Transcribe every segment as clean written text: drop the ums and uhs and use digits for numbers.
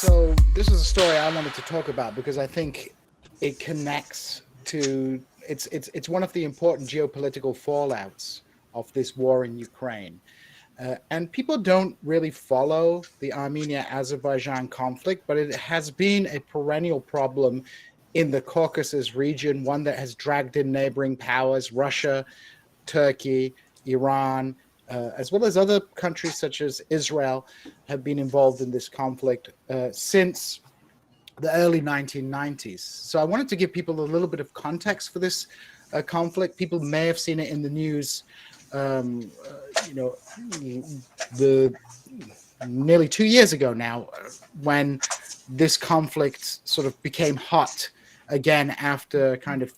So this is a story I wanted to talk about because I think it connects to it's one of the important geopolitical fallouts of this war in Ukraine. And people don't really follow the Armenia-Azerbaijan conflict, but it has been a perennial problem in the Caucasus region, one that has dragged in neighboring powers, Russia, Turkey, Iran, as well as other countries such as Israel, have been involved in this conflict since the early 1990s. So I wanted to give people a little bit of context for this conflict. People may have seen it in the news, the nearly 2 years ago now, when this conflict sort of became hot again after kind of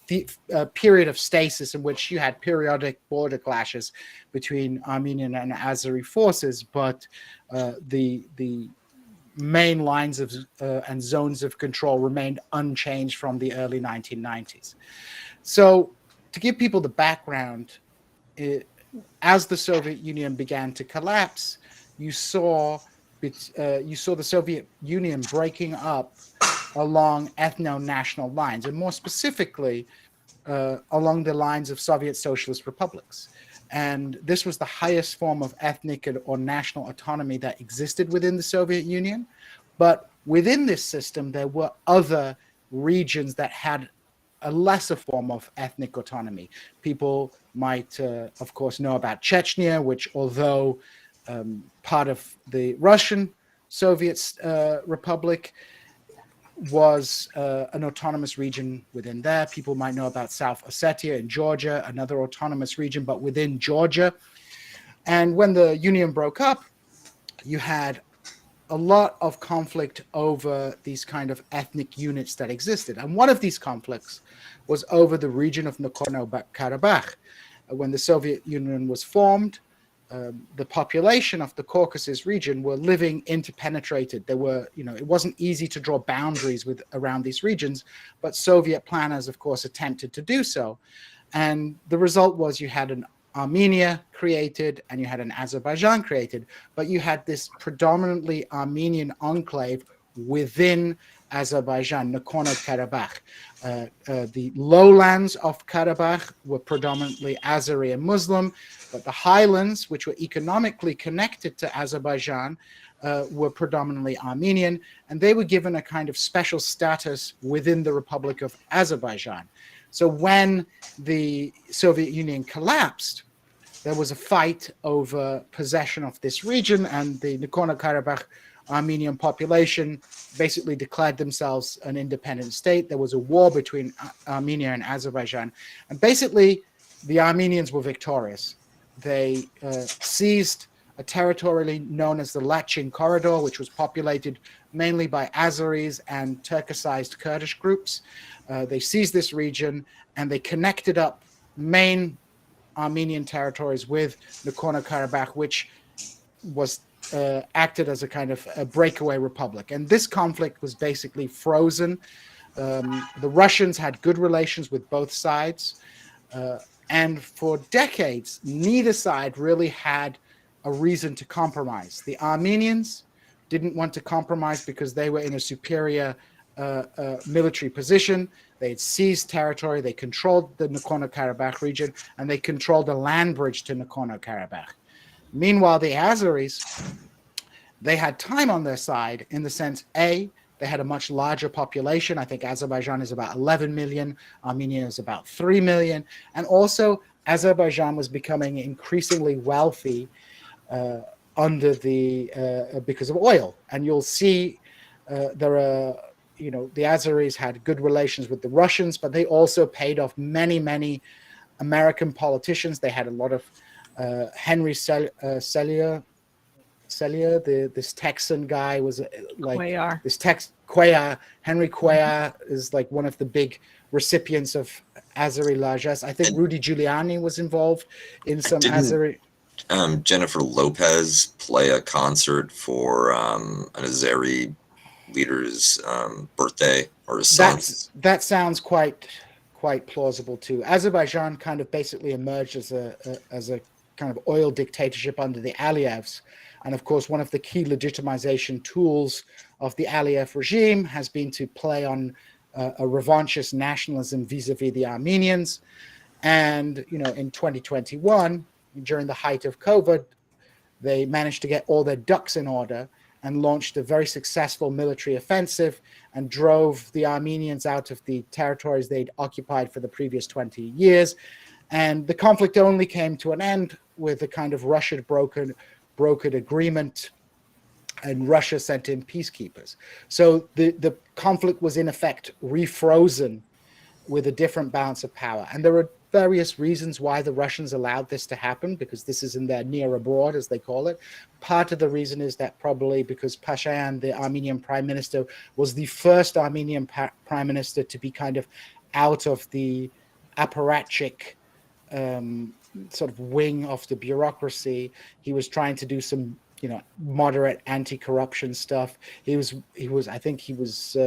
a period of stasis in which you had periodic border clashes between Armenian and Azeri forces, but the main lines of and zones of control remained unchanged from the early 1990s. So to give people the background, as the Soviet Union began to collapse, you saw the Soviet Union breaking up along ethno-national lines, and more specifically, along the lines of Soviet socialist republics. And this was the highest form of ethnic or national autonomy that existed within the Soviet Union. But within this system, there were other regions that had a lesser form of ethnic autonomy. People might, of course, know about Chechnya, which, although part of the Russian Soviet Republic, was an autonomous region within there. People might know about South Ossetia in Georgia, another autonomous region, but within Georgia. And when the Union broke up, you had a lot of conflict over these kind of ethnic units that existed. And one of these conflicts was over the region of Nagorno-Karabakh. When the Soviet Union was formed, the population of the Caucasus region were living interpenetrated. There were, it wasn't easy to draw boundaries around these regions, but Soviet planners, of course, attempted to do so. And the result was you had an Armenia created and you had an Azerbaijan created, but you had this predominantly Armenian enclave within Azerbaijan, Nagorno-Karabakh. The lowlands of Karabakh were predominantly Azeri and Muslim, but the highlands, which were economically connected to Azerbaijan, were predominantly Armenian, and they were given a kind of special status within the Republic of Azerbaijan. So when the Soviet Union collapsed, there was a fight over possession of this region, and the Nagorno-Karabakh Armenian population basically declared themselves an independent state. There was a war between Armenia and Azerbaijan, and basically the Armenians were victorious. They seized a territory known as the Lachin Corridor, which was populated mainly by Azeris and Turkicized Kurdish groups. They seized this region and they connected up main Armenian territories with Nagorno-Karabakh, which was acted as a kind of a breakaway republic. And this conflict was basically frozen. The Russians had good relations with both sides. And for decades, neither side really had a reason to compromise. The Armenians didn't want to compromise because they were in a superior military position. They had seized territory, they controlled the Nagorno-Karabakh region, and they controlled a land bridge to Nagorno-Karabakh. Meanwhile, the Azeris, they had time on their side in the sense, A, they had a much larger population. I think Azerbaijan is about 11 million, Armenia is about 3 million. And also, Azerbaijan was becoming increasingly wealthy because of oil. And you'll see the Azeris had good relations with the Russians, but they also paid off many, many American politicians. They had a lot of Henry Sellier, this Texan guy was like Cuellar. Cuellar. Henry Cuellar is like one of the big recipients of Azeri largesse. I think Rudy Giuliani was involved in some Azeri. Jennifer Lopez play a concert for an Azeri leader's birthday or his son's? That sounds quite plausible too. Azerbaijan kind of basically emerged as a kind of oil dictatorship under the Aliyevs. And of course, one of the key legitimization tools of the Aliyev regime has been to play on a revanchist nationalism vis-a-vis the Armenians. And, in 2021, during the height of COVID, they managed to get all their ducks in order and launched a very successful military offensive and drove the Armenians out of the territories they'd occupied for the previous 20 years. And the conflict only came to an end with a kind of Russian brokered agreement, and Russia sent in peacekeepers. So the conflict was in effect refrozen with a different balance of power. And there are various reasons why the Russians allowed this to happen, because this is in their near abroad, as they call it. Part of the reason is that probably because Pashinyan, the Armenian prime minister, was the first Armenian prime minister to be kind of out of the apparatchik sort of wing of the bureaucracy. He was trying to do some moderate anti-corruption stuff. I think he was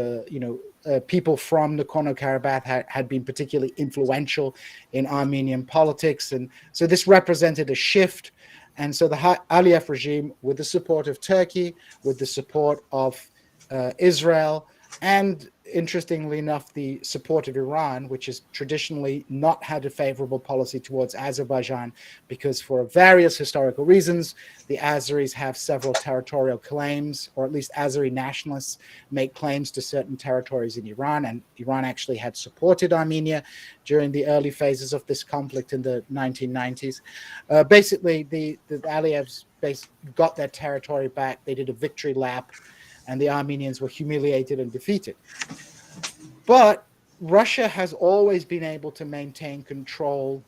people from Nagorno-Karabakh had been particularly influential in Armenian politics, and so this represented a shift. And so the Aliyev regime, with the support of Turkey, with the support of Israel, and interestingly enough, the support of Iran, which has traditionally not had a favorable policy towards Azerbaijan, because for various historical reasons, the Azeris have several territorial claims, or at least Azeri nationalists make claims to certain territories in Iran, and Iran actually had supported Armenia during the early phases of this conflict in the 1990s. Basically, the Aliyevs got their territory back. They did a victory lap, and the Armenians were humiliated and defeated. But Russia has always been able to maintain control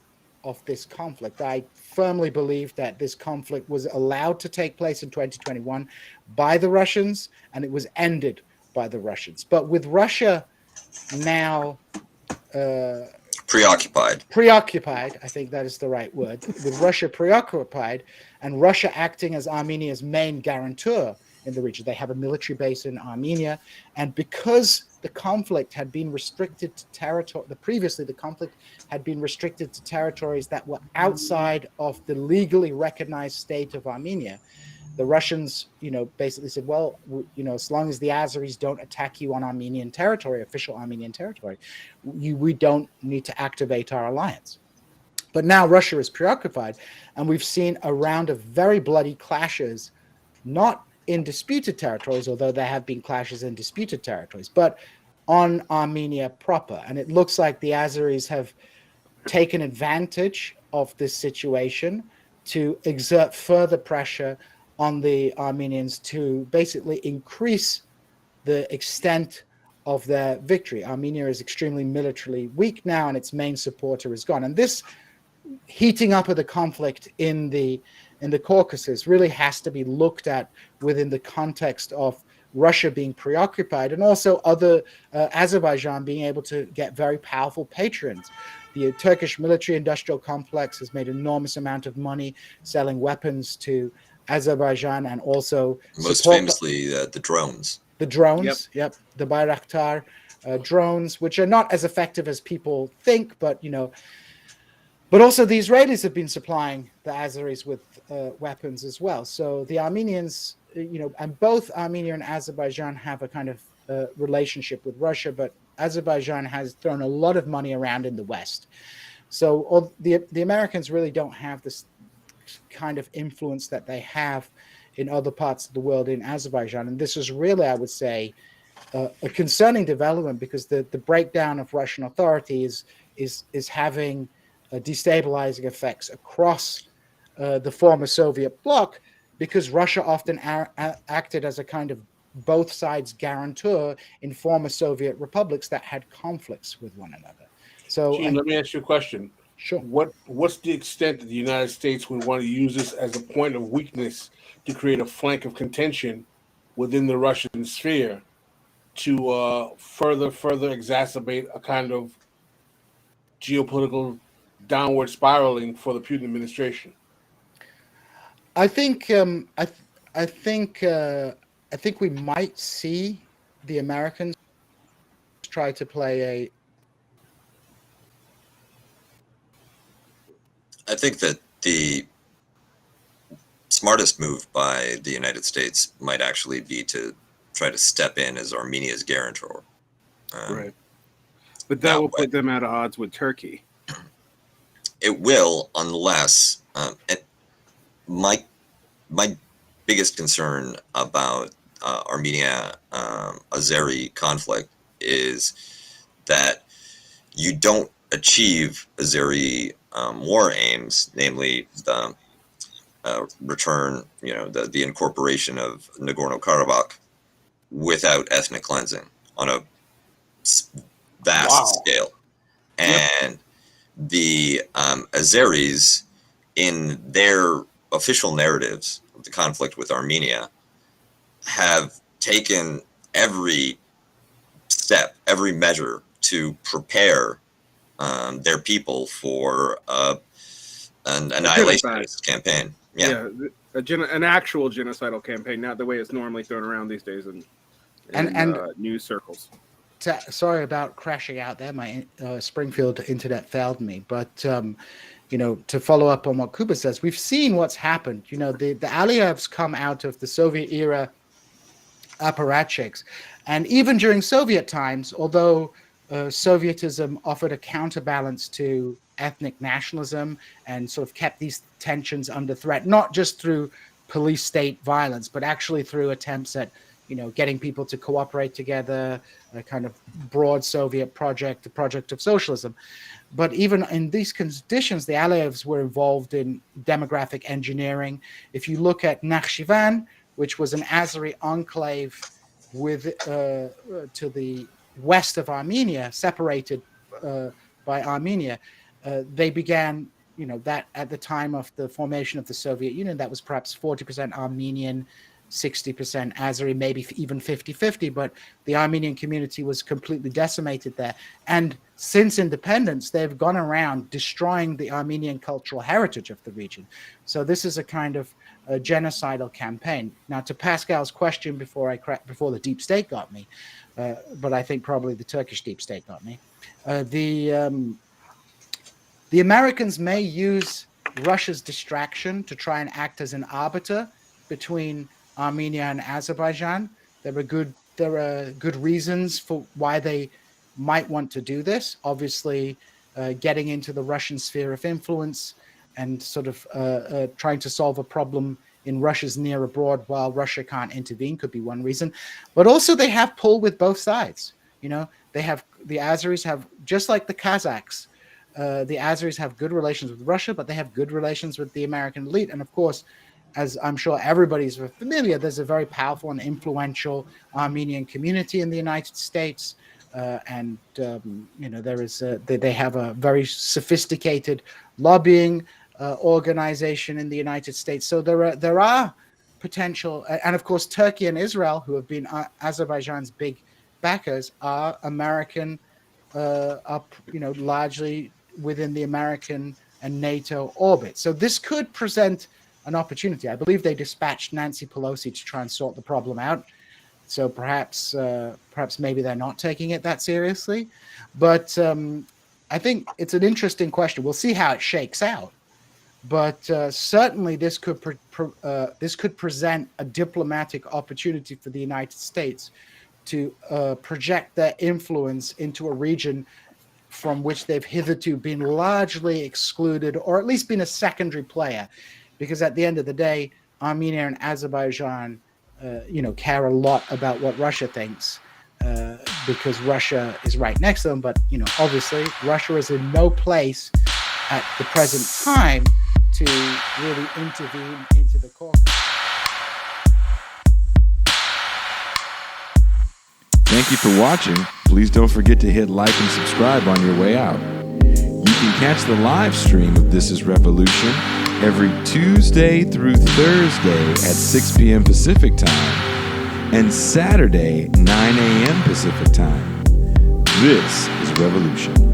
of this conflict. I firmly believe that this conflict was allowed to take place in 2021 by the Russians, and it was ended by the Russians. But with Russia now preoccupied, I think that is the right word, with Russia preoccupied and Russia acting as Armenia's main guarantor in the region. They have a military base in Armenia, and because the conflict had been restricted to territory, previously the conflict had been restricted to territories that were outside of the legally recognized state of Armenia, the Russians, basically said, well, as long as the Azeris don't attack you on Armenian territory, official Armenian territory, we don't need to activate our alliance. But now Russia is preoccupied, and we've seen a round of very bloody clashes, not in disputed territories, although there have been clashes in disputed territories, but on Armenia proper. And it looks like the Azeris have taken advantage of this situation to exert further pressure on the Armenians to basically increase the extent of their victory. Armenia is extremely militarily weak now, and its main supporter is gone. And this heating up of the conflict in the Caucasus really has to be looked at within the context of Russia being preoccupied, and also other Azerbaijan being able to get very powerful patrons. The Turkish military industrial complex has made an enormous amount of money selling weapons to Azerbaijan, and also most famously the drones. The drones, yep, the Bayraktar drones, which are not as effective as people think, but but also the Israelis have been supplying the Azeris with weapons as well. So the Armenians, and both Armenia and Azerbaijan have a kind of relationship with Russia, but Azerbaijan has thrown a lot of money around in the West. So the Americans really don't have this kind of influence that they have in other parts of the world in Azerbaijan. And this is really, I would say, a concerning development, because the breakdown of Russian authority is having destabilizing effects across the former Soviet bloc, because Russia often acted as a kind of both sides guarantor in former Soviet republics that had conflicts with one another. So, Gene, let me ask you a question. Sure. What's the extent that the United States would want to use this as a point of weakness to create a flank of contention within the Russian sphere to further exacerbate a kind of geopolitical downward spiraling for the Putin administration? I think I think we might see the Americans try to play I think that smartest move by the United States might actually be to try to step in as Armenia's guarantor. Right. But that will put them at odds with Turkey. It will, unless my biggest concern about Armenia Azeri conflict is that you don't achieve Azeri war aims, namely the return, the incorporation of Nagorno-Karabakh, without ethnic cleansing on a vast scale. And the Azeris, in their official narratives of the conflict with Armenia, have taken every step, every measure to prepare their people for an annihilationist campaign. An actual genocidal campaign, not the way it's normally thrown around these days in news circles. Sorry about crashing out there. My Springfield internet failed me. But, to follow up on what Kuba says, we've seen what's happened. The Aliyevs come out of the Soviet era apparatchiks. And even during Soviet times, although Sovietism offered a counterbalance to ethnic nationalism and sort of kept these tensions under threat, not just through police state violence, but actually through attempts at getting people to cooperate together, a kind of broad Soviet project, the project of socialism. But even in these conditions, the Aliyevs were involved in demographic engineering. If you look at Nakhchivan, which was an Azeri enclave to the west of Armenia, separated by Armenia, they began, that at the time of the formation of the Soviet Union, that was perhaps 40% Armenian, 60% Azeri, maybe even 50-50, but the Armenian community was completely decimated there. And since independence, they've gone around destroying the Armenian cultural heritage of the region. So this is a kind of a genocidal campaign. Now, to Pascal's question before the deep state got me, but I think probably the Turkish deep state got me, the Americans may use Russia's distraction to try and act as an arbiter between Armenia and Azerbaijan. There are good reasons for why they might want to do this. Obviously, getting into the Russian sphere of influence and sort of trying to solve a problem in Russia's near abroad while Russia can't intervene could be one reason. But also they have pull with both sides. The Azeris have, just like the Kazakhs, the Azeris have good relations with Russia, but they have good relations with the American elite. And of course, as I'm sure everybody's familiar, there's a very powerful and influential Armenian community in the United States. They have a very sophisticated lobbying organization in the United States. So there are potential, and of course, Turkey and Israel, who have been Azerbaijan's big backers, are American, largely within the American and NATO orbit. So this could present an opportunity. I believe they dispatched Nancy Pelosi to try and sort the problem out. So perhaps maybe they're not taking it that seriously. But I think it's an interesting question. We'll see how it shakes out. But certainly this could present a diplomatic opportunity for the United States to project their influence into a region from which they've hitherto been largely excluded, or at least been a secondary player. Because at the end of the day, Armenia and Azerbaijan, care a lot about what Russia thinks, because Russia is right next to them. But obviously, Russia is in no place at the present time to really intervene into the Caucasus. Thank you for watching. Please don't forget to hit like and subscribe on your way out. You can catch the live stream of This Is Revolution every Tuesday through Thursday at 6 p.m. Pacific Time and Saturday, 9 a.m. Pacific Time. This is Revolution.